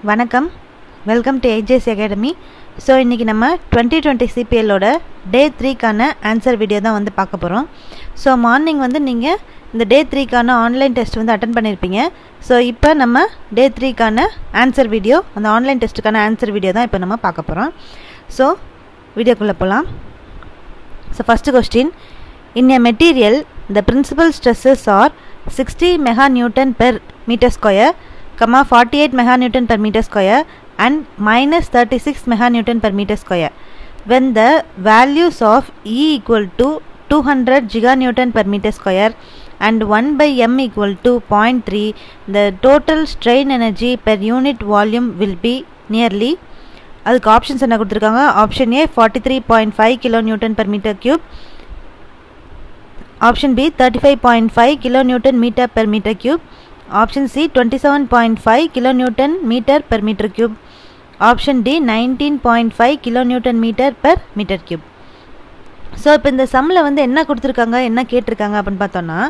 வணக்கம், welcome to ஏஜேஸ் academy. So இன்றைக்கி நம்ம 2020 சிபிஎல்லோட டே 3க்கான ஆன்சர் வீடியோ தான் வந்து பார்க்க போகிறோம். ஸோ மார்னிங் வந்து நீங்கள் இந்த டே 3க்கான ஆன்லைன் டெஸ்ட் வந்து அட்டன் பண்ணியிருப்பீங்க. ஸோ இப்போ நம்ம டே 3க்கான ஆன்சர் வீடியோ, அந்த ஆன்லைன் டெஸ்ட்டுக்கான ஆன்சர் வீடியோ தான் இப்போ நம்ம பார்க்க போகிறோம். ஸோ வீடியோக்குள்ளே போகலாம். So first question, in a material the principal stresses are 60 meganewton per meter square, 48 meganewton per meter square and minus 36 meganewton per meter square. When the values of E equal to 200 giganewton per meter square and 1 by m equal to 0.3, the total strain energy per unit volume will be nearly. அதுக்கு options என்ன கொடுத்துருக்காங்க? Option ஏ 43.5 kilonewton per meter cube, option B 35.5 kilonewton meter per meter cube, option C 27.5 kilonewton meter per meter cube, option D 19.5 kilonewton meter per meter cube. So இப்போ இந்த சம்மில் வந்து என்ன கொடுத்துருக்காங்க, என்ன கேட்டிருக்காங்க அப்படின்னு பார்த்தோன்னா,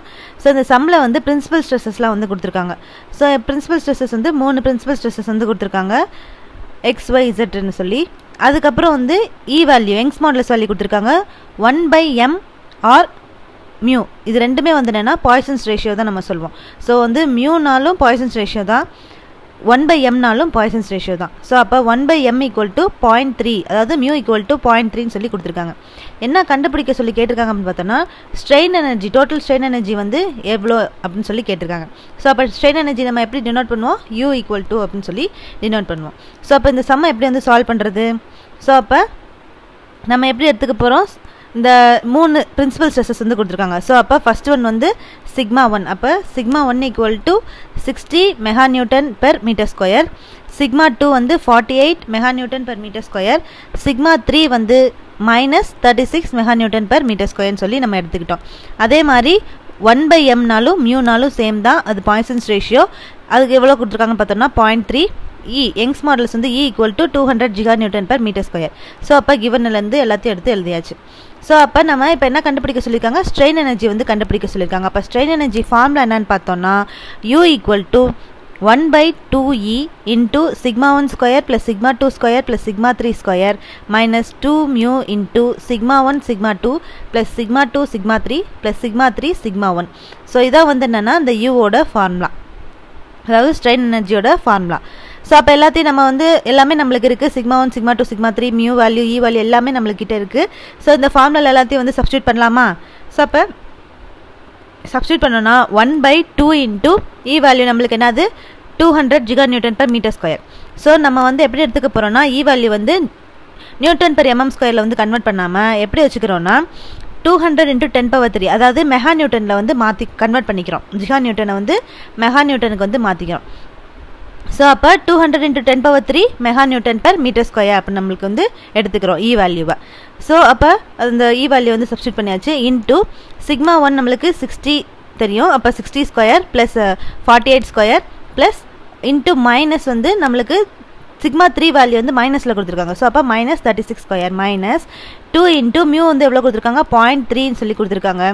ஸோ இந்த சம்மில் வந்து பிரின்சிபல் ஸ்ட்ரெஸஸ்லாம் வந்து கொடுத்துருக்காங்க. ஸோ பிரின்சிபல் ஸ்ட்ரெஸஸ் வந்து 3 பிரின்சிபல் ஸ்ட்ரெஸஸ் வந்து கொடுத்துருக்காங்க, XYZன்னு சொல்லி. அதுக்கப்புறம் வந்து இ வேல்யூ, யங்ஸ் மாடுலஸ் வேல்யூ கொடுத்துருக்காங்க, 1/m ஆர் மியூ. இது ரெண்டுமே வந்து என்னென்னா பாய்சன்ஸ் ரேஷியோ தான் நம்ம சொல்லுவோம். ஸோ வந்து மியூனாலும் பாய்சன்ஸ் ரேஷியோ தான், 1/mனாலும் பாய்சன்ஸ் ரேஷியோ தான். ஸோ அப்போ 1/m ஈக்குவல் டு 0.3, அதாவது மியூ ஈக்குவல் டு 0.3ன்னு சொல்லி கொடுத்துருக்காங்க. என்ன கண்டுபிடிக்க சொல்லி கேட்டிருக்காங்க அப்படின்னு பார்த்தோன்னா, strain energy, total strain energy வந்து எவ்வளோ அப்படின்னு சொல்லி கேட்டிருக்காங்க. ஸோ அப்போ ஸ்ட்ரெயின் எனர்ஜி நம்ம எப்படி டினோட் பண்ணுவோம்? U ஈக்குவல் டு அப்படின்னு சொல்லி டினோட் பண்ணுவோம். ஸோ அப்போ இந்த சம்மை எப்படி வந்து சால்வ் பண்ணுறது? ஸோ அப்போ நம்ம எப்படி எடுத்துக்க போகிறோம்? இந்த 3 பிரின்சிபல் ஸ்ட்ரெஸஸ் வந்து கொடுத்துருக்காங்க. ஸோ அப்போ ஃபஸ்ட் ஒன் வந்து சிக்மா 1, அப்போ sigma 1 equal to 60 meganewton per metre square, sigma 2 வந்து 48 meganewton per metre square, sigma 3 வந்து மைனஸ் 36 மெகாநியூட்டன் பெர் மீட்டர் ஸ்கொயர்னு சொல்லி நம்ம எடுத்துக்கிட்டோம். அதே மாதிரி 1/mனாலும் மியூனாலும் சேம் தான், அது பாய்சன்ஸ் ரேஷியோ. அதுக்கு எவ்வளோ கொடுத்துருக்காங்கன்னு பார்த்தோம்னா 0.3. E யங்ஸ் மாடல்ஸ் வந்து E equal to 200 giganewton per metre square. So அப்போ கிவன்லேருந்து எல்லாத்தையும் எடுத்து எழுதியாச்சு. ஸோ அப்போ நம்ம இப்போ என்ன கண்டுபிடிக்க சொல்லியிருக்காங்க? ஸ்ட்ரெயின் எனர்ஜி வந்து கண்டுபிடிக்க சொல்லியிருக்காங்க. அப்போ ஸ்ட்ரெயின் எனர்ஜி ஃபார்முலா என்னன்னு பார்த்தோம்னா, U equal to 1/2E into sigma 1 square plus sigma 2 square plus sigma 3 square minus 2 mu into sigma 1 sigma 2 plus sigma 2 sigma 3 plus sigma 3 sigma 1. So இதான் வந்து என்னென்னா இந்த யூவோட ஃபார்முலா, அதாவது ஸ்ட்ரெயின் எனர்ஜியோட ஃபார்முலா. ஸோ அப்போ எல்லாத்தையும் நம்ம வந்து எல்லாமே நம்மளுக்கு இருக்குது, sigma 1 sigma 2 sigma 3 mu value E value எல்லாமே நம்மளுக்கிட்ட இருக்குது. ஸோ இந்த ஃபார்முலா எல்லாத்தையும் வந்து சப்ஸ்டியூட் பண்ணலாமா? ஸோ அப்போ சப்ஸ்டியூட் பண்ணோன்னா 1/2 இன்ட்டு இ வேல்யூ நம்மளுக்கு என்னது 200 giganewton per metre square. So நம்ம வந்து எப்படி எடுத்துக்க போகிறோம்னா, இ வேல்யூ வந்து நியூட்டன் பெர் mm ஸ்கொயரில் வந்து கன்வெர்ட் பண்ணாமல் எப்படி வச்சுக்கிறோன்னா 200 × 10⁻3, அதாவது மெகா நியூட்டனில் வந்து மாற்றி கன்வெர்ட் பண்ணிக்கிறோம். ஜிகா நியூட்டனை வந்து மெகா நியூட்டனுக்கு வந்து மாற்றிக்கிறோம். ஸோ அப்போ 200 × 10⁻3 mega newton per metre square அப்படின்னு நம்மளுக்கு வந்து எடுத்துக்கிறோம் இ வேல்யூவை. ஸோ அப்போ அந்த இ வேல்யூ வந்து சப்ஸ்டியூட் பண்ணியாச்சு. இன்ட்டு சிக்மா 1 நம்மளுக்கு 60 தெரியும், அப்போ 60 square plus 48 square plus into minus வந்து நம்மளுக்கு சிக்மா 3 வேல்யூ வந்து மைனஸில் கொடுத்துருக்காங்க. ஸோ அப்போ minus 36 square minus 2 into mu வந்து எவ்வளோ கொடுத்துருக்காங்க? 0.3ன்னு சொல்லி கொடுத்துருக்காங்க.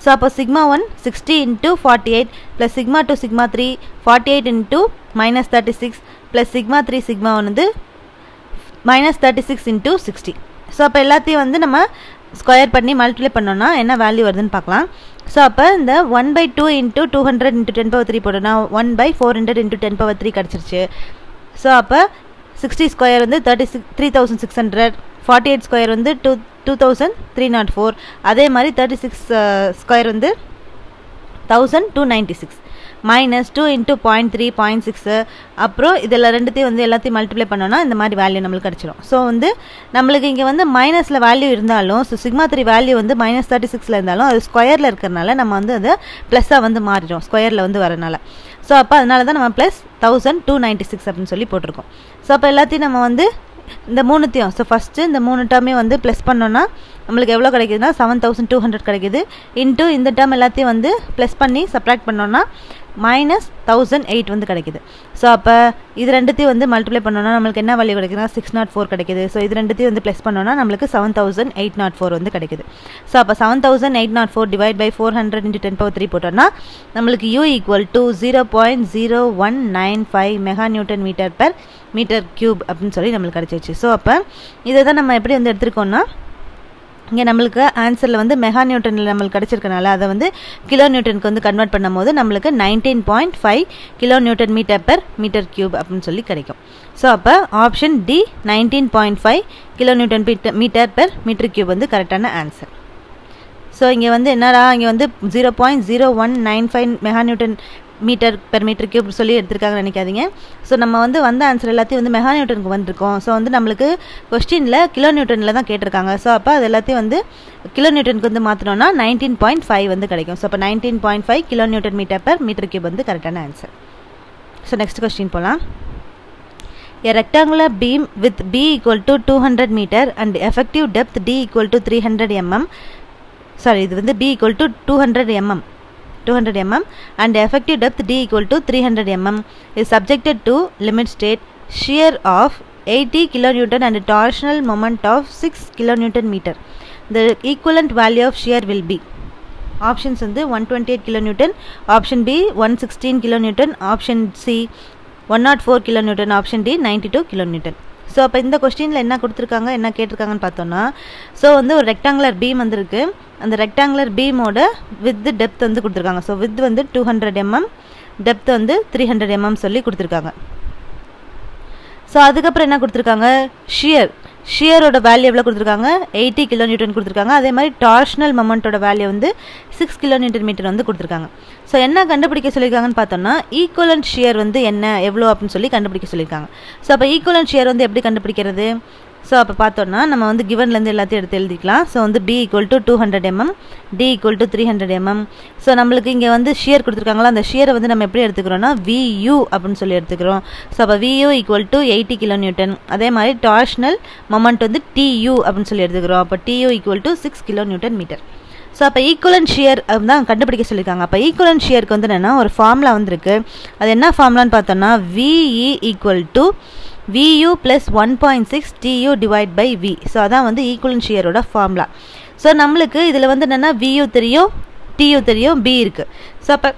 ஸோ அப்போ sigma 1 60 into 48 plus sigma 2 sigma 3 48 into minus 36 plus sigma 3 sigma 1 வந்து மைனஸ் 36 இன்ட்டு 60. ஸோ அப்போ எல்லாத்தையும் வந்து நம்ம ஸ்கொயர் பண்ணி மல்டிப்ளை பண்ணோன்னா என்ன வேல்யூ வருதுன்னு பார்க்கலாம். ஸோ அப்போ இந்த 1/2 இன்ட்டு 200 × 10⁻3 போட்டோன்னா 1/400 × 10⁻3 கிடச்சிருச்சு. ஸோ அப்போ 60 ஸ்கொயர் வந்து 3600, 48 ஸ்கொயர் வந்து 2304, அதே மாதிரி 36 ஸ்கொயர் வந்து 1296 மைனஸ் 2 இன்ட்டு 0.3 0.6. அப்புறம் இதில் ரெண்டுத்தையும் வந்து எல்லாத்தையும் மல்டிப்ளை பண்ணோன்னா இந்த மாதிரி வேல்யூ நம்மளுக்கு கிடச்சிடும். ஸோ வந்து நம்மளுக்கு இங்கே வந்து மைனஸில் வேல்யூ இருந்தாலும், ஸோ சிக்மா 3 வேல்யூ வந்து மைனஸ் 36ல் இருந்தாலும் அது ஸ்கொயரில் இருக்கிறனால நம்ம வந்து அதை ப்ளஸ்ஸாக வந்து மாறிடும், ஸ்கொயரில் வந்து வரனால. ஸோ அப்போ அதனால தான் நம்ம ப்ளஸ் 1296 அப்படின்னு சொல்லி போட்டிருக்கோம். ஸோ அப்போ எல்லாத்தையும் நம்ம வந்து இந்த மூணுத்தையும், ஸோ ஃபஸ்ட்டு இந்த 3 டேர்மே வந்து ப்ளஸ் பண்ணோன்னா நம்மளுக்கு எவ்வளோ கிடைக்குதுன்னா 7200 கிடைக்குது. இன்ட்டு இந்த டேர்ம் எல்லாத்தையும் வந்து ப்ளஸ் பண்ணி சப்ராக்ட் பண்ணோன்னா minus 1008 வந்து கிடைக்குது. ஸோ அப்போ இது ரெண்டுத்தையும் வந்து மல்டிப்ளை பண்ணோன்னா நம்மளுக்கு என்ன வேல்யூ கிடைக்குதுன்னா 604 கிடைக்குது. ஸோ இது ரெண்டுத்தையும் வந்து ப்ளஸ் பண்ணோன்னா நம்மளுக்கு 7804 வந்து கிடைக்குது. ஸோ அப்போ 7804 டிவைட் பை 400 into 10^3 போட்டோம்னா நம்மளுக்கு U equal to 0.0195 mega newton metre per metre cube அப்படின்னு சொல்லி நம்மளுக்கு கிடைச்சிச்சு. ஸோ அப்போ இதை தான் நம்ம எப்படி வந்து எடுத்துருக்கோம்னா இங்கே நம்மளுக்கு ஆன்சரில் வந்து மெகா நியூட்டனில் நம்மளுக்கு கிடச்சிருக்கனால அதை வந்து கிலோ நியூட்டனுக்கு வந்து கன்வெர்ட் பண்ணும் போது நம்மளுக்கு 19.5 kilo newton metre per metre cube அப்படின்னு சொல்லி கிடைக்கும். ஸோ அப்போ option D 19.5 kilo newton metre per metre cube வந்து கரெக்டான ஆன்சர். ஸோ இங்கே வந்து என்னடா இங்கே வந்து 0.0195 mega newton metre per metre cube சொல்லி எடுத்திருக்காங்கன்னு நினைக்காதீங்க. ஸோ நம்ம வந்து வந்த ஆன்சர் எல்லாத்தையும் வந்து மெகா நியூட்டனுக்கு வந்திருக்கோம். ஸோ வந்து நம்மளுக்கு கொஸ்டினில் கிலோ நியூட்டனில் தான் கேட்டிருக்காங்க. ஸோ அப்போ அது எல்லாத்தையும் வந்து கிலோ நியூட்டனுக்கு வந்து மாற்றினோன்னா 19.5 வந்து கிடைக்கும். ஸோ அப்போ 19.5 kilo newton metre per metre cube வந்து கரெக்டான ஆன்சர். ஸோ நெக்ஸ்ட் கொஸ்டின் போகலாம். A rectangular beam with B equal to 200 meter and effective depth D equal to 300 mm. Sorry, இது வந்து B equal to 200 mm and effective depth D equal to 300 mm is subjected to limit state shear of 80 kN and torsional moment of 6 kN meter. The equivalent value of shear will be options வந்து 128 kN, option B 116 kN, option C 104 kN, option D 92 kN. So அப்போ இந்த கொஸ்டினில் என்ன கொடுத்துருக்காங்க என்ன கேட்டிருக்காங்கன்னு பார்த்தோன்னா so வந்து ஒரு ரெக்டாங்குலர் பீம் வந்துருக்கு. அந்த ரெக்டாங்குலர் பீமோட வித் டெப்த் வந்து கொடுத்துருக்காங்க. ஸோ வித் வந்து 200 mm, டெப்த் வந்து 300 mm சொல்லி கொடுத்துருக்காங்க. ஸோ அதுக்கப்புறம் என்ன கொடுத்துருக்காங்க ஷியரோட வேல்யூ எவ்வளோ கொடுத்துருக்காங்க 80 kN கொடுத்துருக்காங்க. அதே மாதிரி டார்ஷனல் மொமெண்ட்டோட வேல்யூ வந்து 6 kN மீட்டர் வந்து கொடுத்துருக்காங்க. ஸோ என்ன கண்டுபிடிக்க சொல்லியிருக்காங்கன்னு பார்த்தோம்னா ஈக்குவலன்ட் ஷியர் வந்து என்ன எவ்வளோ அப்படின்னு சொல்லி கண்டுபிடிக்க சொல்லியிருக்காங்க. ஸோ அப்போ ஈக்குவலன்ட் ஷியர் வந்து எப்படி கண்டுபிடிக்கிறது? ஸோ அப்போ பார்த்தோன்னா நம்ம வந்து கிவன்லேருந்து எல்லாத்தையும் எடுத்து எழுதிக்கலாம். ஸோ வந்து B equal to 200 mm, D equal to 300 mm. So நம்மளுக்கு இங்கே வந்து ஷியர் கொடுத்துருக்காங்களா, அந்த ஷியரை வந்து நம்ம எப்படி எடுத்துக்கிறோம்னா VU அப்படின்னு சொல்லி எடுத்துக்கிறோம். ஸோ அப்போ VU equal to 80 kN. அதே மாதிரி டார்ஷனல் மொமெண்ட் வந்து TU அப்படின்னு சொல்லி எடுத்துக்கிறோம். அப்போ TU equal to 6 kN metre. So அப்போ ஈக்குவலன்ட் ஷியர் தான் கண்டுபிடிக்க சொல்லியிருக்காங்க. அப்போ ஈக்குவலன்ட் ஷியருக்கு வந்து என்னென்னா ஒரு ஃபார்முலா வந்துருக்கு. அது என்ன ஃபார்முலான்னு பார்த்தோன்னா VE equal to VU plus 1.6 TU divide by V. So அதான் வந்து ஈக்குவலன்ட் ஷியரோட ஃபார்முலா. ஸோ நம்மளுக்கு இதில் வந்து என்னென்னா VU தெரியும், TU தெரியும், B இருக்குது. ஸோ அப்போ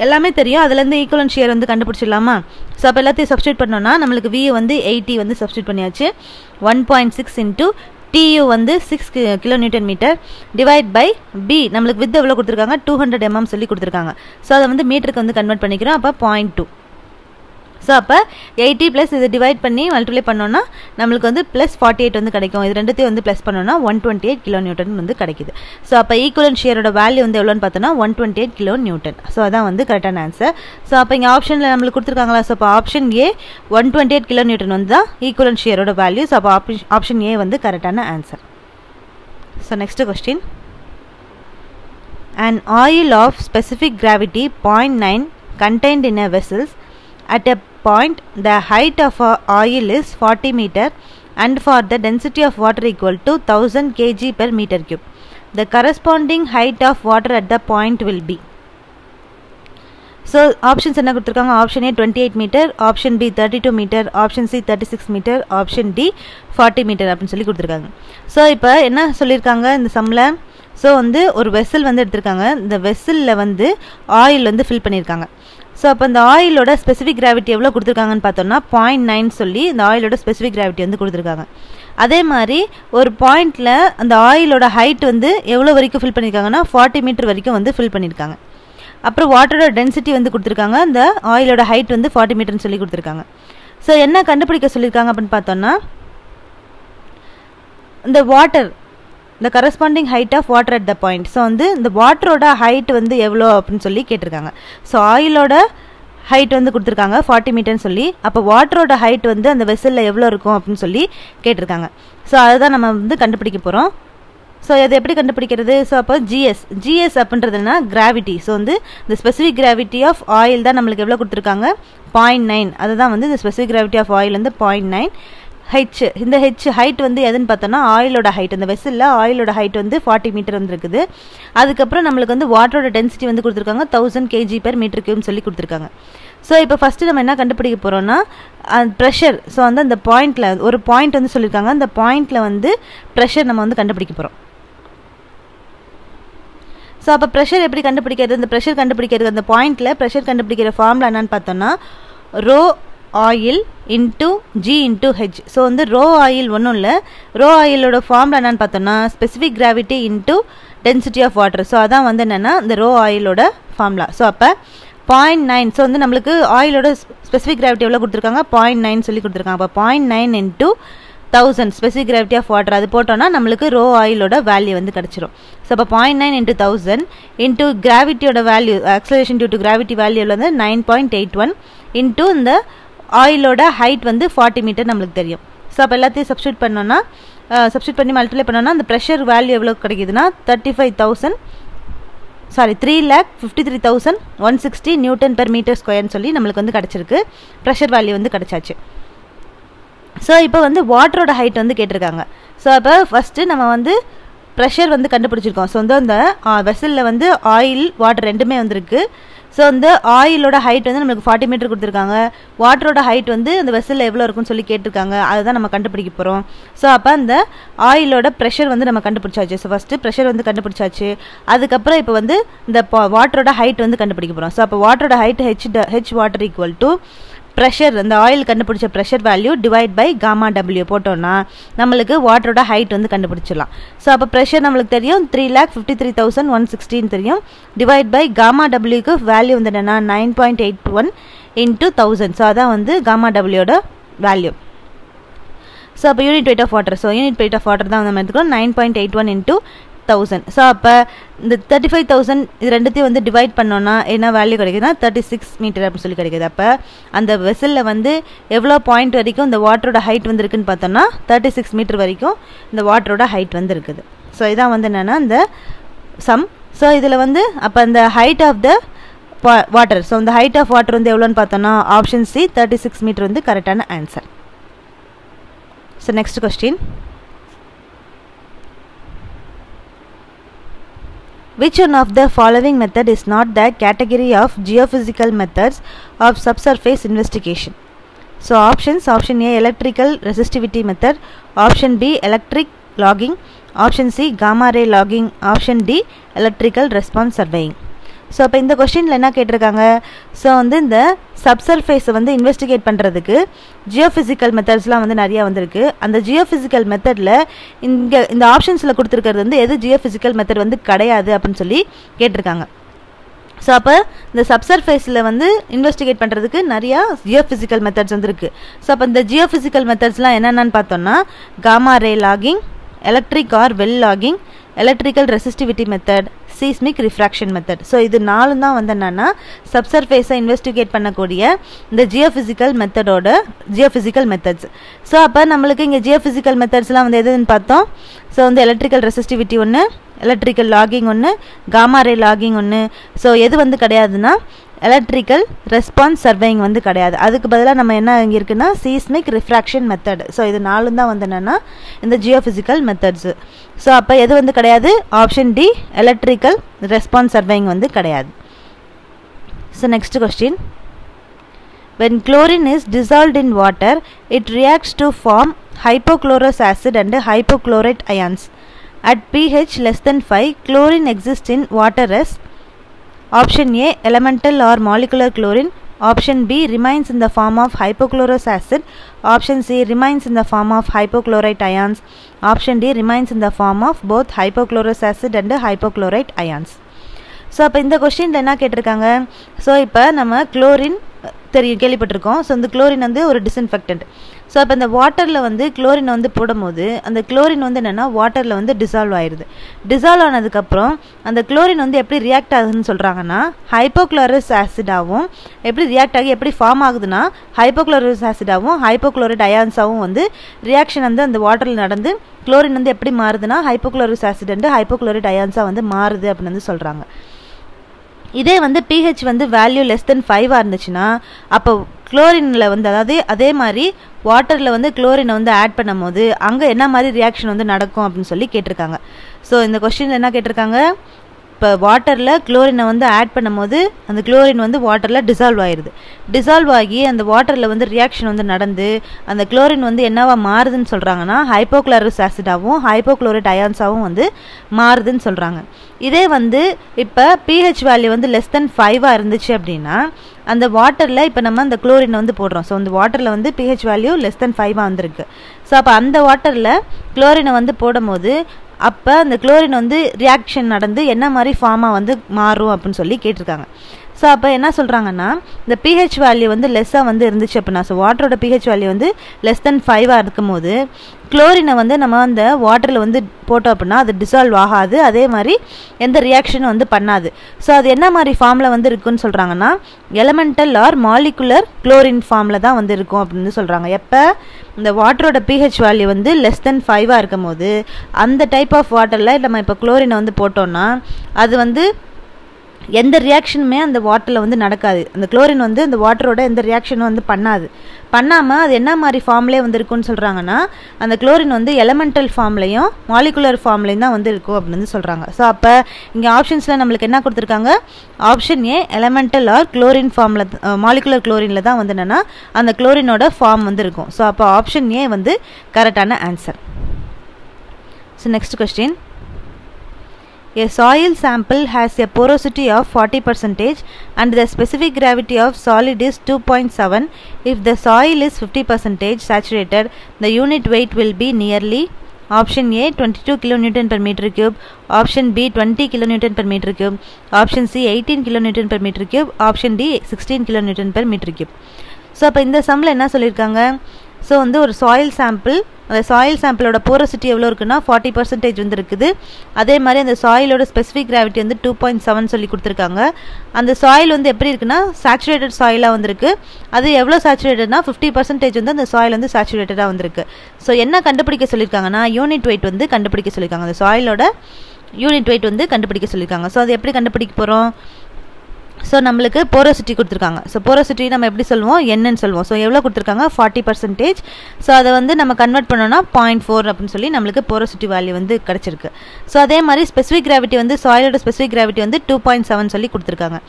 எல்லாமே தெரியும். அதுலேருந்து ஈக்குவலன்ட் ஷியர் வந்து கண்டுபிடிச்சிடலாமா? ஸோ அப்போ எல்லாத்தையும் சப்ஸ்டியூட் பண்ணோன்னா நம்மளுக்கு VU வந்து 80 வந்து சப்ஸ்டியூட் பண்ணியாச்சு. 1.6 into TU வந்து 6 kN metre divide by B. நம்மளுக்கு வித் எவ்வளோ கொடுத்துருக்காங்க 200 mm சொல்லி கொடுத்துருக்காங்க. ஸோ அதை வந்து மீட்டருக்கு வந்து கன்வெர்ட் பண்ணிக்கிறோம். அப்போ 0.2. ஸோ அப்போ 80 ப்ளஸ் இதை டிவைட் பண்ணி மல்டிப்ளை பண்ணோன்னா நம்மளுக்கு வந்து ப்ளஸ் 48 வந்து கிடைக்கும். இது ரெண்டுத்தையும் வந்து ப்ளஸ் பண்ணோன்னா 128 kN வந்து கிடைக்குது. ஸோ அப்போ ஈக்குவலன்ட் ஷியரோட வேல்யூ வந்து எவ்வளோன்னு பார்த்தோன்னா 128 kN. ஸோ அதான் வந்து கரெக்டான ஆன்சர். ஸோ அப்போ இங்கே ஆப்ஷனில் நம்மளுக்கு கொடுத்துருக்காங்களா? ஸோ அப்போ ஆப்ஷன் ஏ 128 kN வந்து தான் ஈக்குவலன்ட் ஷியரோட வேல்யூ. ஸோ அப்போ ஆப்ஷன் ஏ வந்து கரெக்டான answer. So next question. An oil of specific gravity 0.9 contained in a vessel at a point the height of a oil is 40 meter and for the density of water equal to 1000 kg per meter cube. The corresponding height of water at the point will be. So options என்ன கொடுத்துருக்காங்க? Option A 28 metre, option B 32 metre, option C 36 metre, option D 40 metre அப்படின்னு சொல்லி கொடுத்துருக்காங்க. So இப்போ என்ன சொல்லியிருக்காங்க இந்த சம்மில்? ஸோ வந்து ஒரு வெசல் வந்து எடுத்திருக்காங்க. இந்த வெசலில் வந்து ஆயில் வந்து ஃபில் பண்ணியிருக்காங்க. ஸோ அப்போ இந்த ஆயிலோட ஸ்பெசிஃபிக் கிராவிட்டி எவ்வளோ கொடுத்துருக்காங்கன்னு பார்த்தோம்னா 0.9 சொல்லி இந்த ஆயிலோட ஸ்பெசிஃபிக் கிராவிட்டி வந்து கொடுத்துருக்காங்க. அதே மாதிரி ஒரு பாயிண்டில் அந்த ஆயிலோட ஹைட் வந்து எவ்வளோ வரைக்கும் ஃபில் பண்ணியிருக்காங்கன்னா 40 மீட்டர் வரைக்கும் வந்து ஃபில் பண்ணியிருக்காங்க. அப்புறம் வாட்டரோட டென்சிட்டி வந்து கொடுத்துருக்காங்க. அந்த ஆயிலோட ஹைட் வந்து 40 மீட்டர்னு சொல்லி கொடுத்துருக்காங்க. ஸோ என்ன கண்டுபிடிக்க சொல்லியிருக்காங்க அப்படின்னு பார்த்தோம்னா இந்த water the corresponding height of water at the point. So வந்து இந்த வாட்டரோட ஹைட் வந்து எவ்வளோ அப்படின்னு சொல்லி கேட்டிருக்காங்க. ஸோ ஆயிலோட ஹைட் வந்து கொடுத்துருக்காங்க 40 மீட்டர்னு சொல்லி. அப்போ வாட்டரோட ஹைட் வந்து அந்த வெசலில் எவ்வளோ இருக்கும் அப்படின்னு சொல்லி கேட்டிருக்காங்க. ஸோ அதுதான் நம்ம வந்து கண்டுபிடிக்க போகிறோம். ஸோ அதை எப்படி கண்டுபிடிக்கிறது? ஸோ அப்போ ஜிஎஸ் அப்படின்றதுனா கிராவிட்டி. ஸோ வந்து இந்த ஸ்பெசிஃபிக் கிராவிட்டி ஆஃப் ஆயில் தான் நம்மளுக்கு எவ்வளோ கொடுத்துருக்காங்க 0.9. அதுதான் வந்து இந்த ஸ்பெசிஃபிக் கிராவிட்டி ஆஃப் ஆயில் வந்து 0.9 ஹெச், இந்த ஹெச் ஹைட் வந்து எதுன்னு பார்த்தோன்னா ஆயிலோட ஹைட், இந்த வெசலில் ஆயிலோட ஹைட் வந்து 40 மீட்டர் வந்துருக்குது. அதுக்கப்புறம் நம்மளுக்கு வந்து வாட்டரோட டென்சிட்டி வந்து கொடுத்துருக்காங்க 1000 kg/m³ சொல்லி கொடுத்துருக்காங்க. ஸோ இப்போ ஃபஸ்ட்டு நம்ம என்ன கண்டுபிடிக்க போகிறோம்னா ப்ரெஷர். ஸோ வந்து அந்த பாயிண்டில் ஒரு பாயிண்ட் வந்து சொல்லியிருக்காங்க, அந்த பாயிண்டில் வந்து ப்ரெஷர் நம்ம வந்து கண்டுபிடிக்க போகிறோம். ஸோ அப்போ ப்ரெஷர் எப்படி கண்டுபிடிக்கிறது? இந்த ப்ரெஷர் கண்டுபிடிக்கிறது அந்த பாயிண்டில் ப்ரெஷர் கண்டுபிடிக்கிற ஃபார்முலா என்னன்னு பார்த்தோன்னா rho oil into G into H. So வந்து ரோ ஆயில் ஒன்றும் இல்லை, ரோ ஆயிலோட ஃபார்முலா என்னன்னு பார்த்தோன்னா specific gravity into density of water. So அதான் வந்து என்னென்னா இந்த ரோ ஆயிலோட ஃபார்முலா. ஸோ அப்போ 0.9. ஸோ வந்து நம்மளுக்கு ஆயிலோட ஸ்பெசிஃபிக் கிராவிட்டி எவ்வளோ கொடுத்துருக்காங்க 0.9 சொல்லி கொடுத்துருக்காங்க. அப்போ 0.9 into 1000 specific gravity of water அது போட்டோன்னா நம்மளுக்கு ரோ ஆயிலோட வேல்யூ வந்து கிடச்சிரும். ஸோ அப்போ 0.9 இன்ட்டு 1000 இன்ட்டு கிராவிட்டியோட value acceleration due to gravity value வந்து 9.81 இன்ட்டு இந்த ஆயிலோட ஹைட் வந்து 40 மீட்டர் நம்மளுக்கு தெரியும். ஸோ அப்போ எல்லாத்தையும் சப்ஸ்டியூட் பண்ணோன்னா சப்ஸ்டியூட் பண்ணி மல்டிப்ளை பண்ணோன்னா அந்த ப்ரெஷர் வேல்யூ எவ்வளோ கிடைக்குதுன்னா 3,53,160 Nm/m² சொல்லி நம்மளுக்கு வந்து கிடச்சிருக்கு. ப்ரெஷர் வேல்யூ வந்து கிடச்சாச்சு. ஸோ இப்போ வந்து வாட்டரோட ஹைட் வந்து கேட்டிருக்காங்க. ஸோ அப்போ ஃபஸ்ட்டு நம்ம வந்து ப்ரெஷர் வந்து கண்டுபிடிச்சிருக்கோம். ஸோ வந்து அந்த வெசலில் வந்து ஆயில் வாட்டர் ரெண்டுமே வந்துருக்கு. ஸோ அந்த ஆயிலோட ஹைட் வந்து நம்மளுக்கு 40 மீட்டர் கொடுத்துருக்காங்க, வாட்டரோட ஹைட் வந்து அந்த வெசலில் எவ்வளோ இருக்குன்னு சொல்லி கேட்டிருக்காங்க, அதுதான் நம்ம கண்டுபிடிக்க போகிறோம். ஸோ அப்போ அந்த ஆயிலோட ப்ரெஷர் வந்து நம்ம கண்டுபிடிச்சாச்சு. ஸோ ஃபஸ்ட்டு ப்ரெஷர் வந்து கண்டுபிடிச்சாச்சு. அதுக்கப்புறம் இப்போ வந்து இந்த வாட்டரோட ஹைட் வந்து கண்டுபிடிக்க போகிறோம். ஸோ அப்போ வாட்டரோட height H water equal to pressure, அந்த ஆயில் கண்டுபிடிச்ச pressure value divide by gamma W போட்டோன்னா நம்மளுக்கு வாட்டரோட ஹைட் வந்து கண்டுபிடிச்சிடலாம். ஸோ அப்போ ப்ரெஷர் நம்மளுக்கு தெரியும் 3,53,160 தெரியும், டிவைட் பை காமா டபிள்யூக்கு வேல்யூ வந்து என்னென்னா 9.81 இன்ட்டு 1000. ஸோ அதான் வந்து காமா டபிள்யூட வேல்யூ. ஸோ அப்போ unit weight of water, so unit weight of water தான் நம்ம எடுத்துக்கிறோம் 9.81 இன்ட்டு 1000. ஸோ அப்போ இந்த 35,000 இது ரெண்டுத்தையும் வந்து டிவைட் பண்ணோன்னா என்ன வேல்யூ கிடைக்குதுன்னா 36 மீட்டர் அப்படின்னு சொல்லி கிடைக்குது. அப்போ அந்த வெசலில் வந்து எவ்வளோ பாயிண்ட் வரைக்கும் இந்த வாட்டரோட ஹைட் வந்து இருக்குன்னு பார்த்தோன்னா 36 மீட்டர் வரைக்கும் இந்த வாட்டரோட ஹைட் வந்து இருக்குது. ஸோ இதான் வந்து என்னென்னா இந்த சம். ஸோ இதில் வந்து அப்போ அந்த height of the water, so இந்த ஹைட் ஆஃப் வாட்டர் வந்து எவ்வளோன்னு பார்த்தோன்னா ஆப்ஷன் சி 36 மீட்டர் வந்து கரெக்டான answer. So next question, which one of the following method is not the category of geophysical methods of subsurface investigation? So options: option A electrical resistivity method, option B electric logging, option C gamma ray logging, option D electrical response surveying. So அப்போ இந்த கொஸ்டினில் என்ன கேட்டிருக்காங்க, so வந்து இந்த சப்சர்ஃபேஸை வந்து investigate பண்ணுறதுக்கு geophysical மெத்தட்ஸ்லாம் வந்து நிறையா வந்திருக்கு. அந்த ஜியோஃபிசிக்கல் மெத்தடில் இந்த ஆப்ஷன்ஸில் கொடுத்துருக்கிறது வந்து எது ஜியோஃபிசிக்கல் மெத்தட் வந்து கிடையாது அப்படின்னு சொல்லி கேட்டிருக்காங்க. ஸோ அப்போ இந்த சப்சர்ஃபேஸில் வந்து இன்வெஸ்டிகேட் பண்ணுறதுக்கு நிறையா ஜியோஃபிசிக்கல் மெத்தட்ஸ் வந்துருக்கு. ஸோ அப்போ இந்த ஜியோஃபிசிக்கல் மெத்தட்ஸ்லாம் என்னென்னு பார்த்தோன்னா gamma ray logging, electric or well logging, electrical resistivity method, seismic refraction method. So இது 4 தான் வந்து என்னென்னா சப்சர்ஃபேஸை இன்வெஸ்டிகேட் பண்ணக்கூடிய இந்த ஜியோஃபிசிக்கல் மெத்தட்ஸ். ஸோ அப்போ நம்மளுக்கு இங்கே ஜியோஃபிசிக்கல் மெத்தட்ஸ்லாம் வந்து எதுன்னு பார்த்தோம். ஸோ வந்து எலக்ட்ரிக்கல் ரெசிஸ்டிவிட்டி ஒன்று, எலக்ட்ரிக்கல் லாகிங் ஒன்று, காமா ரே லாகிங் ஒன்று. ஸோ எது வந்து கிடையாதுன்னா எலக்ட்ரிக்கல் ரெஸ்பான்ஸ் சர்வேயிங் வந்து கிடையாது. அதுக்கு பதிலாக நம்ம என்ன இங்கே இருக்குன்னா சீஸ்மிக் ரிஃப்ராக்ஷன் மெத்தட். ஸோ இது 4 தான் வந்து என்னென்னா இந்த ஜியோஃபிசிக்கல் மெத்தட்ஸு. ஸோ அப்போ எது வந்து கிடையாது, option D electrical response surveying வந்து கிடையாது. So next question, when chlorine is dissolved in water it reacts to form hypochlorous acid and hypochlorite ions. At pH less than 5 chlorine exists in water as option A elemental or molecular chlorine, option B remains in the form of hypochlorous acid, option C remains in the form of hypochlorite ions, option D remains in the form of both hypochlorous acid and hypochlorite ions. So அப்போ இந்த கொஸ்டினில் என்ன கேட்டிருக்காங்க, so இப்போ நம்ம chlorine கேள்விப்பட்டிருக்கோம். So இந்த chlorine வந்து ஒரு டிஸ்இன்ஃபெக்டன்ட். ஸோ அப்போ இந்த வாட்டரில் வந்து குளோரின் வந்து போடும்போது அந்த குளோரின் வந்து என்னென்னா வாட்டரில் வந்து டிசால்வ் ஆயிடுது. டிசால்வ் ஆனதுக்கப்புறம் அந்த குளோரின் வந்து எப்படி ரியாக்ட் ஆகுதுன்னு சொல்கிறாங்கன்னா ஹைப்போக்ளோரஸ் ஆசிடாகவும் எப்படி ரியாக்ட் ஆகி எப்படி ஃபார்ம் ஆகுதுன்னா ஹைப்போக்ளோரஸ் ஆசிடாகவும் ஹைப்போக்ளோரைட் அயான்ஸாகவும் வந்து ரியாக்ஷன் வந்து அந்த வாட்டரில் நடந்து குளோரின் வந்து எப்படி மாறுதுன்னா ஹைப்போக்ளோரஸ் ஆசிட் அண்டு ஹைப்போக்ளோரைட் அயான்ஸாக வந்து மாறுது அப்படின்னு வந்து சொல்கிறாங்க. இதே வந்து pH வந்து வேல்யூ லெஸ் தென் 5 இருந்துச்சுன்னா அப்போ குளோரினில் வந்து அதாவது அதே மாதிரி வாட்டரில் வந்து குளோரினை வந்து ஆட் பண்ணும் போது அங்கே என்ன மாதிரி ரியாக்ஷன் வந்து நடக்கும் அப்படின்னு சொல்லி கேட்டிருக்காங்க. ஸோ இந்த கொஸ்டினில் என்ன கேட்டிருக்காங்க, இப்போ வாட்டரில் குளோரினை வந்து ஆட் பண்ணும் போது அந்த குளோரின் வந்து வாட்டரில் டிசால்வ் ஆயிடுது. டிசால்வ் ஆகி அந்த வாட்டரில் வந்து ரியாக்ஷன் வந்து நடந்து அந்த குளோரின் வந்து என்னவா மாறுதுன்னு சொல்கிறாங்கன்னா ஹைப்போக்ளோரஸ் ஆசிடாகவும் ஹைப்போக்ளோரைட் அயான்ஸாகவும் வந்து மாறுதுன்னு சொல்கிறாங்க. இதே வந்து இப்போ pH வேல்யூ வந்து லெஸ் தென் 5 இருந்துச்சு அப்படின்னா அந்த வாட்டரில் இப்போ நம்ம அந்த குளோரினை வந்து போடுறோம். ஸோ அந்த வாட்டரில் வந்து pH வேல்யூ லெஸ் தென் 5 வந்திருக்கு. ஸோ அப்போ அந்த வாட்டரில் குளோரினை வந்து போடும் போது அப்போ அந்த குளோரின் வந்து ரியாக்ஷன் நடந்து என்ன மாதிரி ஃபார்மாக வந்து மாறும் அப்படின்னு சொல்லி கேட்டிருக்காங்க. ஸோ அப்போ என்ன சொல்கிறாங்கன்னா இந்த pH வேல்யூ வந்து லெஸ்ஸாக வந்து இருந்துச்சு அப்படின்னா, ஸோ வாட்டரோட pH வேல்யூ வந்து லெஸ் தென் 5 இருக்கும் போது குளோரினை வந்து நம்ம அந்த வாட்டரில் வந்து போட்டோம் அப்படின்னா அது டிசால்வ் ஆகாது, அதே மாதிரி எந்த ரியாக்ஷனும் வந்து பண்ணாது. ஸோ அது என்ன மாதிரி ஃபார்மில் வந்து இருக்குன்னு சொல்கிறாங்கன்னா எலமெண்டல் ஆர் மாலிகுலர் குளோரின் ஃபார்மில் தான் வந்து இருக்கும் அப்படின்னு சொல்கிறாங்க. எப்போ இந்த வாட்டரோட pH வேல்யூ வந்து லெஸ் தென் 5 இருக்கும் போது அந்த டைப் ஆஃப் வாட்டரில் நம்ம இப்போ குளோரினை வந்து போட்டோம்னா அது வந்து எந்த ரியாக்ஷனுமே அந்த வாட்டரில் வந்து நடக்காது. அந்த குளோரின் வந்து அந்த வாட்டரோட எந்த ரியாக்ஷனும் வந்து பண்ணாமல் அது என்ன மாதிரி ஃபார்ம்லேயே வந்து இருக்குன்னு சொல்கிறாங்கன்னா அந்த குளோரின் வந்து எலமெண்டல் ஃபார்ம்லையும் மாலிகுலர் ஃபார்ம்லையும் தான் வந்து இருக்கும் அப்படின்னு சொல்கிறாங்க. ஸோ அப்போ இங்கே ஆப்ஷன்ஸில் நம்மளுக்கு என்ன கொடுத்துருக்காங்க, option A elemental or chlorine ஃபார்மில் மாலிகுலர் குளோரினில் தான் வந்து என்னென்னா அந்த குளோரினோட ஃபார்ம் வந்து இருக்கும். ஸோ அப்போ ஆப்ஷன் ஏ வந்து கரெக்டான answer. So next question, a soil sample has a porosity of 40% and the specific gravity of solid is 2.7. If the soil is 50% saturated, the unit weight will be nearly option A 22 kN per meter cube, option B 20 kN per meter cube, option C 18 kN per meter cube, option D 16 kN per meter cube. So அப்போ இந்த சம்மில் என்ன சொல்லியிருக்காங்க, so வந்து ஒரு soil sample, அந்த soil சாம்பிளோட போரசிட்டி எவ்வளோ இருக்குன்னா 40% வந்து இருக்குது. அதே மாதிரி அந்த சாயிலோட ஸ்பெசிஃபிக் கிராவிட்டி வந்து 2.7 சொல்லி கொடுத்துருக்காங்க. அந்த சாயில் வந்து எப்படி இருக்குன்னா சேச்சுரேட்டட் சாயிலாக வந்திருக்கு. அது எவ்வளோ சேச்சுரேட்டட்னா 50% வந்து அந்த சாயில் வந்து சேச்சுரேட்டடாக வந்திருக்கு. ஸோ என்ன கண்டுபிடிக்க சொல்லியிருக்காங்கன்னா யூனிட் வெயிட் வந்து கண்டுபிடிக்க சொல்லியிருக்காங்க. அந்த சாயிலோட யூனிட் வெயிட் வந்து கண்டுபிடிக்க சொல்லியிருக்காங்க. ஸோ அது எப்படி கண்டுபிடிக்க போகிறோம், ஸோ நம்மளுக்கு போரோசிட்டி கொடுத்துருக்காங்க. ஸோ போரோசிட்டி நம்ம எப்படி சொல்லுவோம், என்னன்னு சொல்லுவோம். ஸோ எவ்வளோ கொடுத்துருக்காங்க 40%. ஸோ அதை வந்து நம்ம கன்வெர்ட் பண்ணோன்னா 0.4 அப்படின்னு சொல்லி நம்மளுக்கு போரோசிட்டி வேல்யூ வந்து கிடச்சிருக்கு. ஸோ அதே மாதிரி ஸ்பெசிஃபிக் கிராவிட்டி வந்து சாயிலோட ஸ்பெசிஃபிக் கிராவிட்டி வந்து 2.7 சொல்லி கொடுத்துருக்காங்க.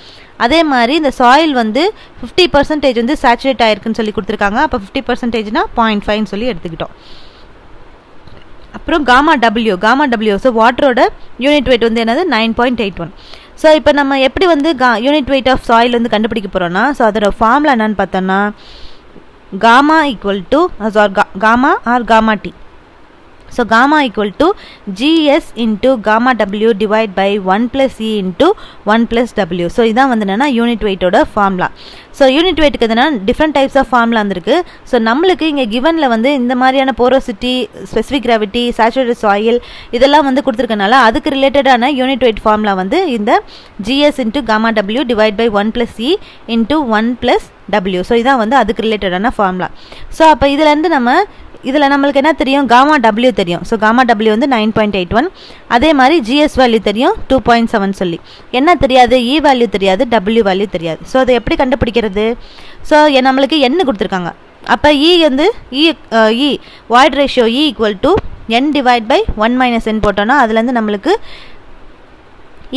அதே மாதிரி இந்த சாயில் வந்து 50% வந்து சேச்சுரேட் ஆயிருக்குன்னு சொல்லி கொடுத்துருக்காங்க. அப்போ 50%னா 0.5 சொல்லி எடுத்துக்கிட்டோம். அப்புறம் காமா டபிள்யூ ஸோ வாட்டரோட யூனிட் வெயிட் வந்து என்னது 9.81. ஸோ இப்போ நம்ம எப்படி வந்து யூனிட் வெயிட் ஆஃப் சாயில் வந்து கண்டுபிடிக்க போகிறோம்னா, ஸோ அதோட ஃபார்முலா என்னன்னு பார்த்தோன்னா gamma equal to gamma R gamma D. So gamma equal to GS into gamma W divide by 1 plus E into 1 plus W. So இதான் வந்து என்னன்னா யூனிட் வெயிட்டோட ஃபார்முலா. ஸோ யூனிட் வெயிட்டுக்கு எதுனா டிஃப்ரெண்ட் டைப்ஸ் ஆஃப் ஃபார்முலா வந்துருக்கு. So நம்மளுக்கு இங்கே கிவனில் வந்து இந்த மாதிரியான porosity, specific gravity, saturated soil இதெல்லாம் வந்து கொடுத்துருக்கனால அதுக்கு ரிலேட்டடான யூனிட் வெயிட் ஃபார்முலா வந்து இந்த GS into gamma W divide by 1 plus E into 1 plus W. So இதான் வந்து அதுக்கு ரிலேட்டடான ஃபார்முலா. ஸோ அப்போ இதுலேருந்து இதில் நம்மளுக்கு என்ன தெரியும், காமா டபிள்யூ தெரியும். ஸோ காமா டபிள்யூ வந்து 9.81. அதே மாதிரி ஜிஎஸ் வேல்யூ தெரியும் 2.7 சொல்லி. என்ன தெரியாது, இ வேல்யூ தெரியாது, டபிள்யூ வேல்யூ தெரியாது. ஸோ அதை எப்படி கண்டுபிடிக்கிறது, ஸோ நம்மளுக்கு என்ன கொடுத்துருக்காங்க. அப்போ இ வந்து E void ratio E equal to n divide by 1 minus n போட்டோன்னா அதுலேருந்து நம்மளுக்கு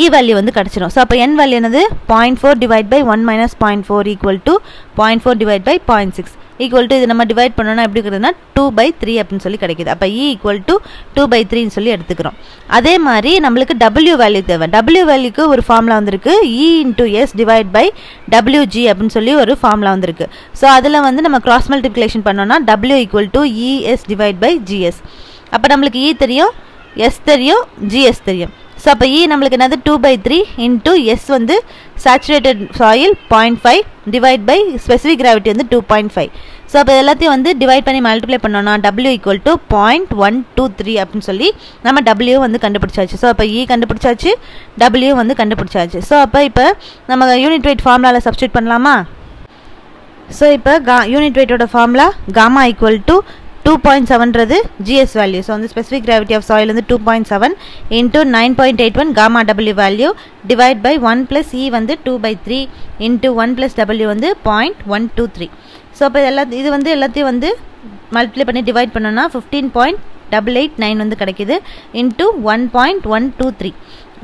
இ வேல்யூ வந்து கிடச்சிடும். ஸோ அப்போ n வேல்யூ என்னது 0.4 divide by 1 minus 0.4 equal to 0.4 divide by 0.6 equal to இது நம்ம டிவைட் பண்ணோன்னா எப்படி இருக்கிறதுனா 2/3 அப்படின்னு சொல்லி கிடைக்கிது. அப்போ இ ஈக்குவல் டு 2/3 சொல்லி எடுத்துக்கிறோம். அதே மாதிரி நம்மளுக்கு டபிள்யூ வேல்யூ தேவை. டபிள்யூ வேல்யூக்கு ஒரு ஃபார்முலா வந்திருக்கு, E into S divide by WG அப்படின்னு சொல்லி ஒரு ஃபார்முலா வந்திருக்கு. ஸோ அதில் வந்து நம்ம கிராஸ் மல்டிப்ளிகேஷன் பண்ணோன்னா W equal to ES divide by GS. அப்போ நம்மளுக்கு இ தெரியும், எஸ் தெரியும், ஜிஎஸ் தெரியும். ஸோ அப்போ இ நம்மளுக்கு என்னது 2/3 இன்டூ எஸ் வந்து saturated soil 0.5 divide by specific gravity வந்து 2.5. ஸோ அப்போ எல்லாத்தையும் வந்து டிவைட் பண்ணி மல்டிப்ளை பண்ணோன்னா டபிள்யூ ஈக்குவல் டு 0.123 அப்படின்னு சொல்லி நம்ம டபிள்யூ வந்து கண்டுபிடிச்சாச்சு. ஸோ அப்போ இ கண்டுபிடிச்சாச்சு, டபிள்யூ வந்து கண்டுபிடிச்சாச்சு. ஸோ இப்போ நம்ம யூனிட் வெயிட் ஃபார்முலாவில் சப்ஸ்டியூட் பண்ணலாமா. ஸோ இப்போ யூனிட் வெயிட்டோட ஃபார்முலா காமா ஈக்குவல் டு 2.7ன்றது GS வேல்யூ. ஸோ வந்து ஸ்பெசிஃபிக் கிராவிட்டி ஆஃப் சாயில் வந்து 2.7 into 9.81 gamma W value divide by 1 plus E வந்து 2/3 இன்டூ 1 ப்ளஸ் டபிள்யூ வந்து 0.123. ஸோ அப்போ இது வந்து எல்லாத்தையும் வந்து மல்டிப்ளை பண்ணி டிவைட் பண்ணோன்னா 15.889 வந்து கிடைக்குது இன்ட்டு 1.123.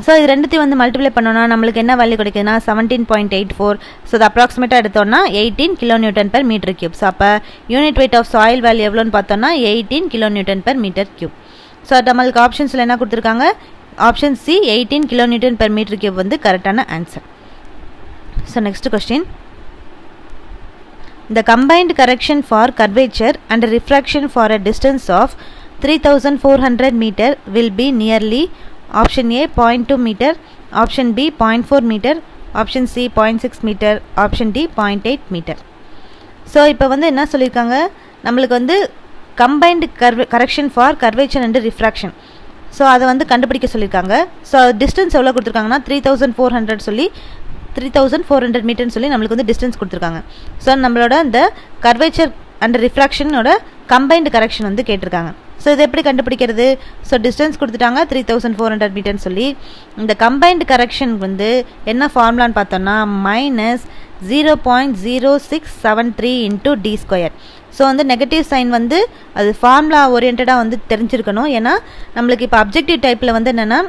ஸோ இது ரெண்டுத்தையும் வந்து மல்டிப்ளை பண்ணோன்னா நம்மளுக்கு என்ன வேல்யூ கிடைக்குதுன்னா 17.84. ஸோ அது அப்ராக்சிமேட்டாக எடுத்தோன்னா 18 kN/m³. ஸோ அப்போ unit weight of soil value எவ்வளோன்னு பார்த்தோன்னா 18 kN/m³. ஸோ நம்மளுக்கு ஆப்ஷன்ஸில் என்ன கொடுத்துருக்காங்க, ஆப்ஷன் சி 18 kN/m³ வந்து கரெக்டான answer. So next question, the combined correction for curvature and refraction for a distance of 3400 meter will be nearly option A 0.2 meter, option B 0.4 meter, option C 0.6 meter, option D 0.8 meter. So இப்போ வந்து என்ன சொல்லியிருக்காங்க, நம்மளுக்கு வந்து combined correction for curvature and refraction. So அதை வந்து கண்டுபிடிக்க சொல்லியிருக்காங்க. ஸோ டிஸ்டன்ஸ் எவ்வளோ கொடுத்துருக்காங்கன்னா 3400 சொல்லி 3400 மீட்டர்னு சொல்லி நம்மளுக்கு வந்து டிஸ்டன்ஸ் கொடுத்துருக்காங்க. ஸோ நம்மளோட இந்த கர்வேச்சர் அண்ட் ரிஃப்ராக்ஷனோட கம்பைன்டு கரெக்ஷன் வந்து கேட்டிருக்காங்க. ஸோ இதை எப்படி கண்டுபிடிக்கிறது, ஸோ டிஸ்டன்ஸ் கொடுத்துட்டாங்க 3400 மீட்டர்னு சொல்லி. இந்த கம்பைன்டு கரெக்ஷன் வந்து என்ன ஃபார்முலான்னு பார்த்தோன்னா -0.0673 × d². ஸோ வந்து நெகட்டிவ் சைன் வந்து அது ஃபார்முலா ஓரியன்டாக வந்து தெரிஞ்சிருக்கணும். ஏன்னா நம்மளுக்கு இப்போ அப்ஜெக்டிவ் டைப்பில் வந்து என்னென்னா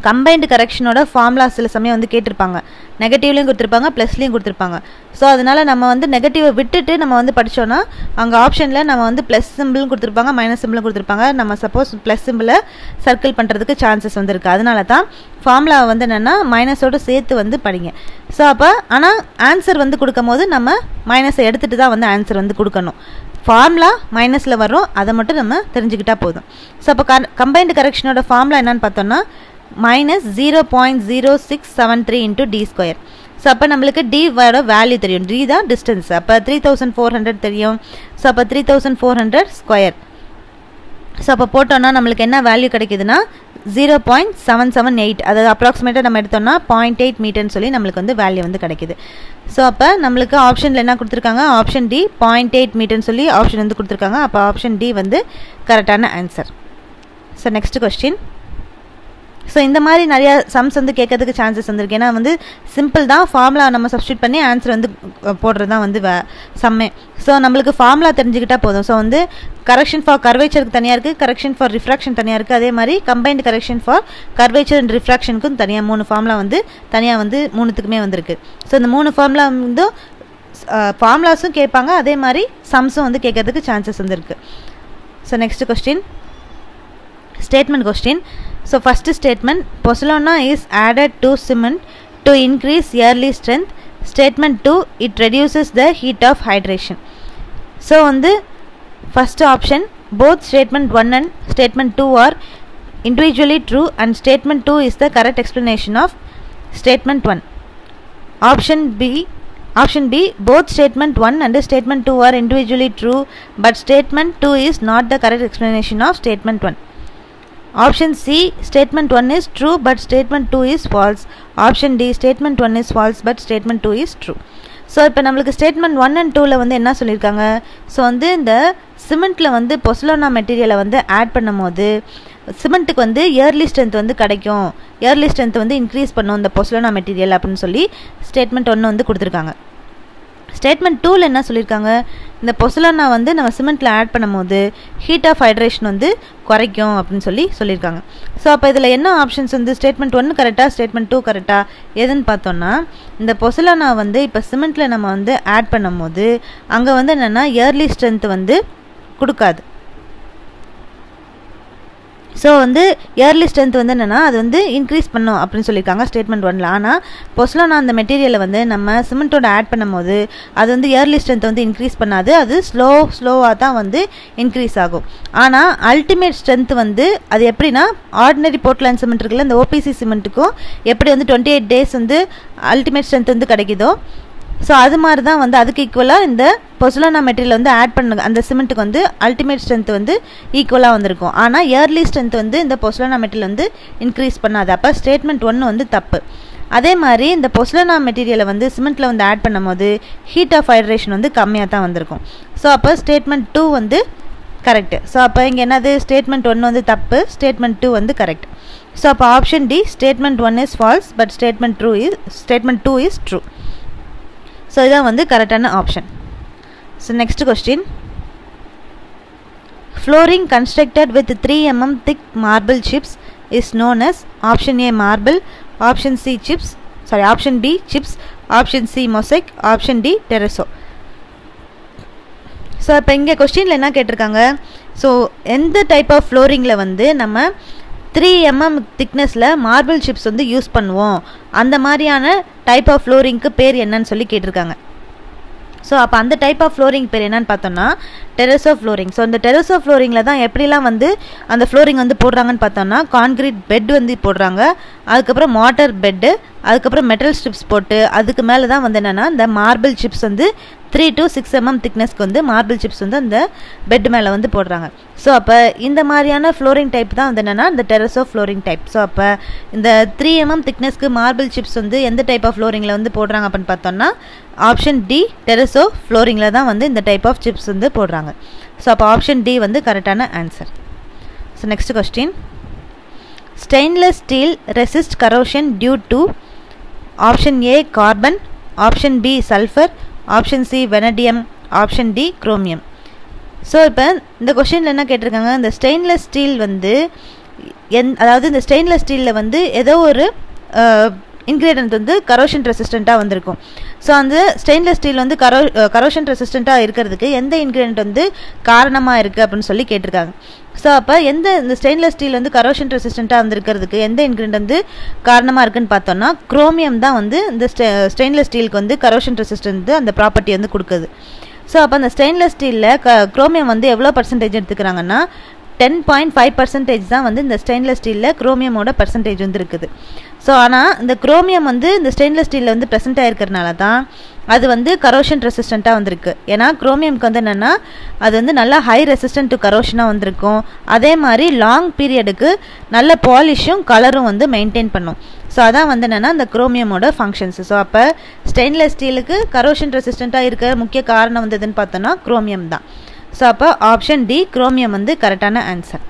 கம்பைன்டு கரெக்ஷனோட ஃபார்முலா சில சமயம் வந்து கேட்டிருப்பாங்க, நெகட்டிவ்லையும் கொடுத்துருப்பாங்க ப்ளஸ்லையும் கொடுத்துருப்பாங்க. ஸோ அதனால் நம்ம வந்து நெகட்டிவை விட்டுட்டு நம்ம வந்து படித்தோன்னா அங்கே ஆப்ஷனில் நம்ம வந்து ப்ளஸ் சிம்பிளும் கொடுத்துருப்பாங்க மைனஸ் சிம்பிளும் கொடுத்துருப்பாங்க. நம்ம சப்போஸ் ப்ளஸ் சிம்பிளை சர்க்கிள் பண்ணுறதுக்கு சான்சஸ் வந்து இருக்குது. அதனால தான் ஃபார்முலா வந்து என்னென்னா மைனஸோடு சேர்த்து வந்து படிங்க. ஸோ அப்போ ஆனால் ஆன்சர் வந்து கொடுக்கும் போது நம்ம மைனஸை எடுத்துகிட்டு தான் வந்து ஆன்சர் வந்து கொடுக்கணும். ஃபார்முலா மைனஸில் வரும், அதை மட்டும் நம்ம தெரிஞ்சுக்கிட்டால் போதும். ஸோ அப்போ கம்பைன்டு கரெக்ஷனோட ஃபார்முலா என்னன்னு பார்த்தோன்னா -0.0673 × d². ஸோ அப்போ நம்மளுக்கு d-வோட வேல்யூ தெரியும், d தான் டிஸ்டன்ஸ். அப்போ 3400 தெரியும். ஸோ அப்போ 3400². ஸோ அப்போ போட்டோன்னா நம்மளுக்கு என்ன வேல்யூ கிடைக்குதுன்னா 0.778. அதாவது அப்ராக்சிமேட்டாக நம்ம எடுத்தோம்னா 0.8 மீட்டர்னு சொல்லி நம்மளுக்கு வந்து வேல்யூ வந்து கிடைக்குது. ஸோ அப்போ நம்மளுக்கு ஆப்ஷனில் என்ன கொடுத்துருக்காங்க, ஆப்ஷன் டி 0.8 மீட்டர்னு சொல்லி ஆப்ஷன் வந்து கொடுத்துருக்காங்க. அப்போ ஆப்ஷன் டி வந்து கரெக்டான answer. So next question, so இந்த மாதிரி நிறையா சம்ஸ் வந்து கேட்கறதுக்கு சான்சஸ் வந்துருக்கு. ஏன்னா வந்து சிம்பிள் தான், ஃபார்முலா நம்ம சப்ஸ்டியூட் பண்ணி ஆன்சர் வந்து போடுறது தான் வந்து சம்மே. ஸோ நம்மளுக்கு ஃபார்முலா தெரிஞ்சுக்கிட்டால் போதும். ஸோ வந்து கரெக்ஷன் ஃபார் கர்வேச்சருக்கு தனியாக இருக்குது, கரெக்ஷன் ஃபார் ரிஃப்ராக்ஷன் தனியாக இருக்குது. அதே மாதிரி combined correction for curvature and ரிஃப்ராக்ஷனுக்கும் தனியாக 3 ஃபார்முலா வந்து தனியாக வந்து 3த்துக்குமே வந்துருக்கு. ஸோ இந்த 3 ஃபார்முலா வந்து ஃபார்முலாஸும் கேட்பாங்க, அதே மாதிரி சம்ஸும் வந்து கேட்கறதுக்கு சான்சஸ் வந்துருக்கு. So next question, statement question. So first statement, pozzolana is added to cement to increase yearly strength. Statement 2, it reduces the heat of hydration. So on the first option, both statement 1 and statement 2 are individually true and statement 2 is the correct explanation of statement 1. Option B, both statement 1 and statement 2 are individually true but statement 2 is not the correct explanation of statement 1. Option C, statement 1 is true but statement 2 is false. Option D, statement 1 is false but statement 2 is true. So இப்போ நம்மளுக்கு statement 1 and 2ல் வந்து என்ன சொல்லியிருக்காங்க, so வந்து இந்த சிமெண்ட்டில் வந்து பொசலோனா மெட்டீரியலை வந்து ஆட் பண்ணும் போது சிமெண்ட்டுக்கு வந்து இயர்லி ஸ்ட்ரென்த் வந்து கிடைக்கும், இயர்லி ஸ்ட்ரென்த் வந்து இன்க்ரீஸ் பண்ணும் இந்த பொசலோனா மெட்டீரியல் அப்படின்னு சொல்லி ஸ்டேட்மெண்ட் 1 வந்து கொடுத்துருக்காங்க. ஸ்டேட்மெண்ட் 2ல் என்ன சொல்லியிருக்காங்க, இந்த பொசலோனா வந்து நம்ம சிமெண்ட்டில் ஆட் பண்ணும்போது ஹீட் ஆஃப் ஹைட்ரேஷன் வந்து குறைக்கும் அப்படின்னு சொல்லியிருக்காங்க. ஸோ அப்போ இதில் என்ன ஆப்ஷன்ஸ் வந்து ஸ்டேட்மெண்ட் 1 கரெக்டாக ஸ்டேட்மெண்ட் 2 கரெக்டாக எதுன்னு பார்த்தோன்னா, இந்த பொசலோனா வந்து இப்போ சிமெண்ட்டில் நம்ம வந்து ஆட் பண்ணும்போது அங்கே வந்து என்னென்னா இயர்லி ஸ்ட்ரென்த் வந்து கொடுக்காது. ஸோ வந்து இயர்லி ஸ்ட்ரென்த் வந்து என்னென்னா அது வந்து இன்க்ரீஸ் பண்ணும் அப்படின்னு சொல்லியிருக்காங்க ஸ்டேட்மெண்ட் 1ல். ஆனால் பொசலோனா அந்த மெட்டீரியலை வந்து நம்ம சிமெண்ட்டோட ஆட் பண்ணும்போது அது வந்து இயர்லி ஸ்ட்ரென்த் வந்து இன்க்ரீஸ் பண்ணாது, அது ஸ்லோவாக தான் வந்து இன்க்ரீஸ் ஆகும். ஆனால் அல்டிமேட் ஸ்ட்ரென்த் வந்து அது எப்படின்னா ஆர்டினரி போர்ட்லேண்ட் சிமெண்ட் இருக்குல்ல, இந்த ஓபிசி சிமெண்ட்டுக்கும் எப்படி வந்து 28 days வந்து அல்டிமேட் ஸ்ட்ரென்த் வந்து கிடைக்குதோ, ஸோ அது மாதிரி தான் வந்து அதுக்கு ஈக்குவலாக இந்த பொசலோனா மெட்டீரியல் வந்து ஆட் பண்ணுங்க அந்த சிமெண்ட்டுக்கு வந்து அல்டிமேட் ஸ்ட்ரென்த் வந்து ஈக்குவலாக வந்திருக்கும். ஆனால் இயர்லி ஸ்ட்ரென்த் வந்து இந்த பொசலோனா மெட்டீரியல் வந்து இன்க்ரீஸ் பண்ணாது. அப்போ ஸ்டேட்மெண்ட் 1 வந்து தப்பு. அதே மாதிரி இந்த பொசலோனா மெட்டீரியலை வந்து சிமெண்ட்டில் வந்து ஆட் பண்ணும்போது ஹீட் ஆஃப் ஹைட்ரேஷன் வந்து கம்மியாக தான் வந்திருக்கும். ஸோ அப்போ ஸ்டேட்மெண்ட் 2 வந்து கரெக்டு. ஸோ அப்போ இங்கே என்னது ஸ்டேட்மெண்ட் 1 வந்து தப்பு, ஸ்டேட்மெண்ட் 2 வந்து கரெக்ட். ஸோ அப்போ option D statement 1 is false but statement 2 is true. So இதான் வந்து கரெக்டான option. So next question. Flooring constructed with 3 mm thick marble chips is known as option A marble, option B chips, option C mosaic, option D terrazzo. So இப்போ இங்கே கொஸ்டினில் என்ன கேட்டிருக்காங்க, so எந்த type of ஃப்ளோரிங்கில் வந்து நம்ம 3 mm திக்னஸில் மார்பிள் சிப்ஸ் வந்து use பண்ணுவோம், அந்த மாதிரியான டைப் ஆஃப் ஃப்ளோரிங்க்கு பேர் என்னன்னு சொல்லி கேட்டிருக்காங்க. ஸோ அப்போ அந்த டைப் ஆஃப் ஃப்ளோரிங் பேர் என்னன்னு பார்த்தோம்னா டெரஸோ ஃப்ளோரிங். ஸோ இந்த டெரஸோ ஃப்ளோரிங்கில் தான் எப்படிலாம் வந்து அந்த ஃப்ளோரிங் வந்து போடுறாங்கன்னு பார்த்தோம்னா கான்க்ரீட் பெட் வந்து போடுறாங்க, அதுக்கப்புறம் மாட்டர் பெட்டு, அதுக்கப்புறம் மெட்டல் ஸ்ட்ரிப்ஸ் போட்டு அதுக்கு மேலே தான் வந்து என்னென்னா இந்த மார்பிள் சிப்ஸ் வந்து 3 to 6 mm திக்னஸ்க்கு வந்து மார்பிள் சிப்ஸ் வந்து அந்த பெட் மேலே வந்து போடுறாங்க. ஸோ அப்போ இந்த மாதிரியான ஃப்ளோரிங் டைப் தான் வந்து என்னென்னா இந்த டெரஸோ ஃப்ளோரிங் டைப். ஸோ அப்போ இந்த 3 mm திக்னஸ்க்கு மார்பிள் சிப்ஸ் வந்து எந்த டைப் ஆஃப் ஃப்ளோரிங்கில் வந்து போடுறாங்க அப்படின்னு பார்த்தோம்னா ஆப்ஷன் டி டெரஸோ ஃப்ளோரிங்கில் தான் வந்து இந்த டைப் ஆஃப் சிப்ஸ் வந்து போடுறாங்க. ஸோ அப்போ ஆப்ஷன் டி வந்து கரெக்டான answer. So next question. Stainless steel resist corrosion due to option A carbon, option B sulphur, option C vanadium, option D chromium. So இப்போ இந்த கொஸ்டினில் என்ன கேட்டிருக்காங்க, இந்த ஸ்டெயின்லெஸ் ஸ்டீல் வந்து அதாவது இந்த ஸ்டெயின்லெஸ் ஸ்டீலில் வந்து ஏதோ ஒரு இன்க்ரீடியன்ட் வந்து கரோஷன் ரெசிஸ்டண்ட்டாக வந்திருக்கும். ஸோ அந்த ஸ்டெயின்லெஸ் ஸ்டீல் வந்து கரோஷன் ரெசிஸ்டண்ட்டாக இருக்கிறதுக்கு எந்த இன்க்ரீடியன்ட் வந்து காரணமாக இருக்குது அப்படின்னு சொல்லி கேட்டிருக்காங்க. ஸோ அப்போ இந்த ஸ்டெயின்லெஸ் ஸ்டீல் வந்து கரோஷன் ரெசிஸ்டண்ட்டாக வந்துருக்கிறதுக்கு எந்த இன்க்ரீடியன்ட் வந்து காரணமாக இருக்குன்னு பார்த்தோம்னா குரோமியம் தான் வந்து இந்த ஸ்டெயின்லெஸ் ஸ்டீலுக்கு வந்து கரோஷன் ரெசிஸ்டன்ட் அந்த ப்ராப்பர்ட்டி வந்து கொடுக்குது. ஸோ அப்போ அந்த ஸ்டெயின்லெஸ் ஸ்டீலில் குரோமியம் வந்து எவ்வளோ பர்சன்டேஜ் எடுத்துக்கிறாங்கன்னா 10.5% தான் வந்து இந்த ஸ்டெயின்லெஸ் ஸ்டீலில் குரோமியமோட பர்சன்டேஜ் வந்து இருக்குது. ஸோ ஆனால் இந்த குரோமியம் வந்து இந்த ஸ்டெயின்லெஸ் ஸ்டீலில் வந்து ப்ரெசென்ட் ஆகிருக்கிறதுனால தான் அது வந்து கரோஷன் ரெசிஸ்டண்ட்டாக வந்திருக்கு. ஏன்னா குரோமியம்க்கு வந்து என்னென்னா அது வந்து நல்லா ஹை ரெசிஸ்டன்ட் டு கரோஷனாக வந்திருக்கும், அதே மாதிரி லாங் பீரியடுக்கு நல்ல பாலிஷும் கலரும் வந்து மெயின்டைன் பண்ணும். ஸோ அதான் வந்து என்னென்னா இந்த குரோமியமோட ஃபங்க்ஷன்ஸ். ஸோ அப்போ ஸ்டெயின்லெஸ் ஸ்டீலுக்கு கரோஷன் ரெசிஸ்டண்ட்டாக இருக்க முக்கிய காரணம் வந்து எதுன்னு பார்த்தோன்னா குரோமியம் தான். ஸோ அப்போ ஆப்ஷன் டி குரோமியம் வந்து கரெக்டான ஆன்சர்.